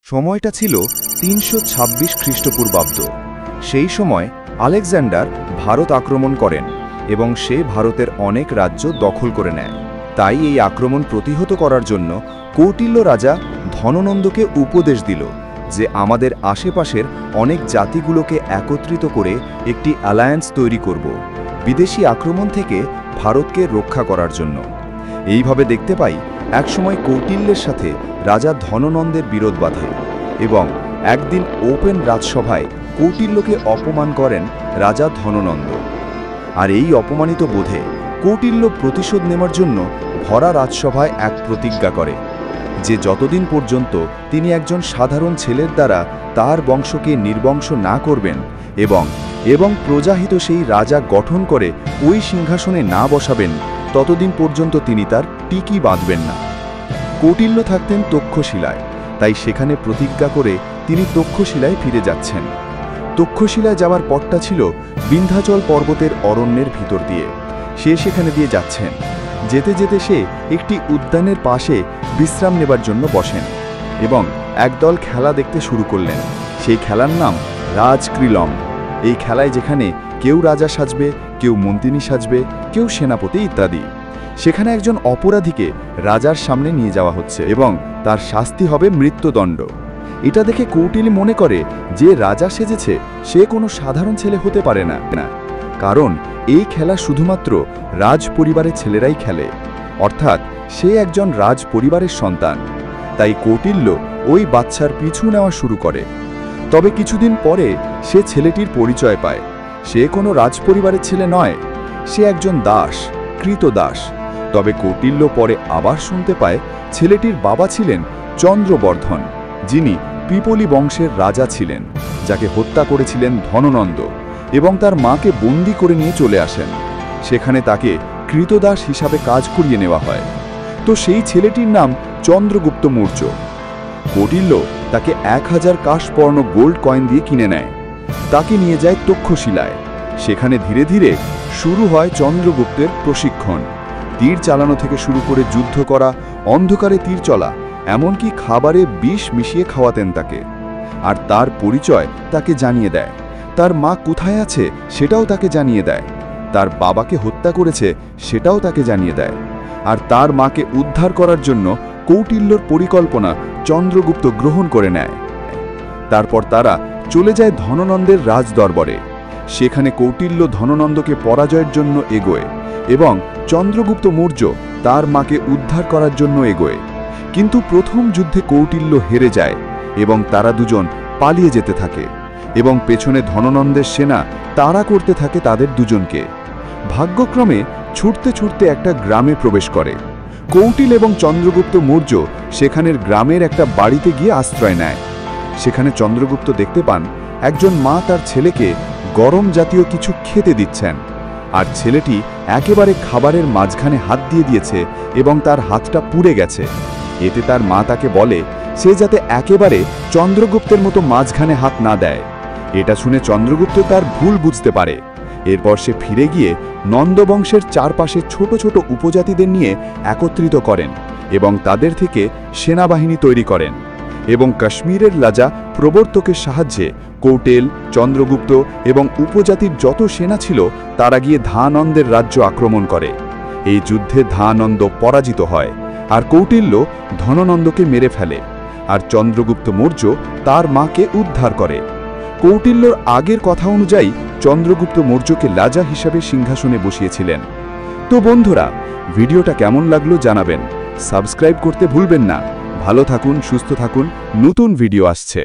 সময়টা ছিল ৩২৬ খ্রিস্টপূর্বাব্দ। সেই সময় আলেকজান্ডার ভারত আক্রমণ করেন এবং সে ভারতের অনেক রাজ্য দখল করে নেয়। তাই এই আক্রমণ প্রতিহত করার জন্য কৌটিল্য রাজা ধননন্দকে উপদেশ দিল যে আমাদের আশেপাশের অনেক জাতিগুলোকে একত্রিত করে একটি অ্যালায়েন্স তৈরি করব, বিদেশি আক্রমণ থেকে ভারতকে রক্ষা করার জন্য। এইভাবে দেখতে পাই একসময় কৌটিল্যের সাথে রাজা ধননন্দের বিরোধ বাধে এবং একদিন ওপেন রাজসভায় কৌটিল্যকে অপমান করেন রাজা ধননন্দ। আর এই অপমানিত বোধে কৌটিল্য প্রতিশোধ নেওয়ার জন্য ভরা রাজসভায় এক প্রতিজ্ঞা করে যে যতদিন পর্যন্ত তিনি একজন সাধারণ ছেলের দ্বারা তার বংশকে নির্বংশ না করবেন এবং প্রজাহিত সেই রাজা গঠন করে ওই সিংহাসনে না বসাবেন, ততদিন পর্যন্ত তিনি তার টিকি বাঁধবেন না। কৌটিল্য থাকতেন তক্ষশিলায়, তাই সেখানে প্রতিজ্ঞা করে তিনি তক্ষশিলায় ফিরে যাচ্ছেন। তক্ষশিলায় যাওয়ার পথটা ছিল বিন্ধ্যাচল পর্বতের অরণ্যের ভিতর দিয়ে। সে সেখানে দিয়ে যাচ্ছেন। যেতে যেতে সে একটি উদ্যানের পাশে বিশ্রাম নেবার জন্য বসেন এবং একদল খেলা দেখতে শুরু করলেন। সেই খেলার নাম রাজক্রীড়ম। এই খেলায় যেখানে কেউ রাজা সাজবে, কেউ মন্ত্রিনী সাজবে, কেউ সেনাপতি ইত্যাদি। সেখানে একজন অপরাধীকে রাজার সামনে নিয়ে যাওয়া হচ্ছে এবং তার শাস্তি হবে মৃত্যুদণ্ড। এটা দেখে কৌটিল্য মনে করে যে রাজা সেজেছে সে কোনো সাধারণ ছেলে হতে পারে না, কারণ এই খেলা শুধুমাত্র রাজ পরিবারের ছেলেরাই খেলে, অর্থাৎ সে একজন রাজ পরিবারের সন্তান। তাই কৌটিল্য ওই বাচ্চার পিছু নেওয়া শুরু করে। তবে কিছুদিন পরে সে ছেলেটির পরিচয় পায়। সে কোনো রাজপরিবারের ছেলে নয়, সে একজন দাস, কৃতদাস। তবে কৌটিল্য পরে আবার শুনতে পায় ছেলেটির বাবা ছিলেন চন্দ্রবর্ধন, যিনি পিপলি বংশের রাজা ছিলেন, যাকে হত্যা করেছিলেন ধননন্দ, এবং তার মাকে বন্দি করে নিয়ে চলে আসেন। সেখানে তাকে কৃতদাস হিসাবে কাজ করিয়ে নেওয়া হয়। তো সেই ছেলেটির নাম চন্দ্রগুপ্ত মৌর্য। কৌটিল্য তাকে 1000 কাশপর্ণ গোল্ড কয়েন দিয়ে কিনে নেয়। তাকে নিয়ে যায় তক্ষশিলায়। সেখানে ধীরে ধীরে শুরু হয় চন্দ্রগুপ্তের প্রশিক্ষণ। তীর চালানো থেকে শুরু করে যুদ্ধ করা, অন্ধকারে তীর চলা, এমনকি খাবারে বিষ মিশিয়ে খাওয়াতেন তাকে। আর তার পরিচয় তাকে জানিয়ে দেয়। তার মা কোথায় আছে সেটাও তাকে জানিয়ে দেয়। তার বাবাকে হত্যা করেছে সেটাও তাকে জানিয়ে দেয়। আর তার মাকে উদ্ধার করার জন্য কৌটিল্যর পরিকল্পনা চন্দ্রগুপ্ত গ্রহণ করে নেয়। তারপর তারা চলে যায় ধননন্দের রাজদরবারে। সেখানে কৌটিল্য ধননন্দকে পরাজয়ের জন্য এগোয় এবং চন্দ্রগুপ্ত মৌর্য তার মাকে উদ্ধার করার জন্য এগোয়। কিন্তু প্রথম যুদ্ধে কৌটিল্য হেরে যায় এবং তারা দুজন পালিয়ে যেতে থাকে এবং পেছনে ধননন্দের সেনা তাড়া করতে থাকে তাদের দুজনকে। ভাগ্যক্রমে ছুটতে ছুটতে একটা গ্রামে প্রবেশ করে। কৌটিল্য এবং চন্দ্রগুপ্ত মৌর্য সেখানের গ্রামের একটা বাড়িতে গিয়ে আশ্রয় নেয়। সেখানে চন্দ্রগুপ্ত দেখতে পান একজন মা তার ছেলেকে গরম জাতীয় কিছু খেতে দিচ্ছেন, আর ছেলেটি একেবারে খাবারের মাঝখানে হাত দিয়ে দিয়েছে এবং তার হাতটা পুড়ে গেছে। এতে তার মা তাকে বলে সে যাতে একেবারে চন্দ্রগুপ্তের মতো মাঝখানে হাত না দেয়। এটা শুনে চন্দ্রগুপ্ত তার ভুল বুঝতে পারে। এরপর সে ফিরে গিয়ে নন্দবংশের চারপাশে ছোট ছোট উপজাতিদের নিয়ে একত্রিত করেন এবং তাদের থেকে সেনাবাহিনী তৈরি করেন এবং কাশ্মীরের রাজা প্রবর্তকের সাহায্যে কৌটিল্য, চন্দ্রগুপ্ত এবং উপজাতির যত সেনা ছিল তারা গিয়ে ধানন্দের রাজ্য আক্রমণ করে। এই যুদ্ধে ধানন্দ পরাজিত হয় আর কৌটিল্য ধননন্দকে মেরে ফেলে, আর চন্দ্রগুপ্ত মৌর্য তার মাকে উদ্ধার করে। কৌটিল্যর আগের কথা অনুযায়ী চন্দ্রগুপ্ত মৌর্যকে রাজা হিসাবে সিংহাসনে বসিয়েছিলেন। তো বন্ধুরা, ভিডিওটা কেমন লাগলো জানাবেন। সাবস্ক্রাইব করতে ভুলবেন না। ভালো থাকুন, সুস্থ থাকুন, নতুন ভিডিও আসছে।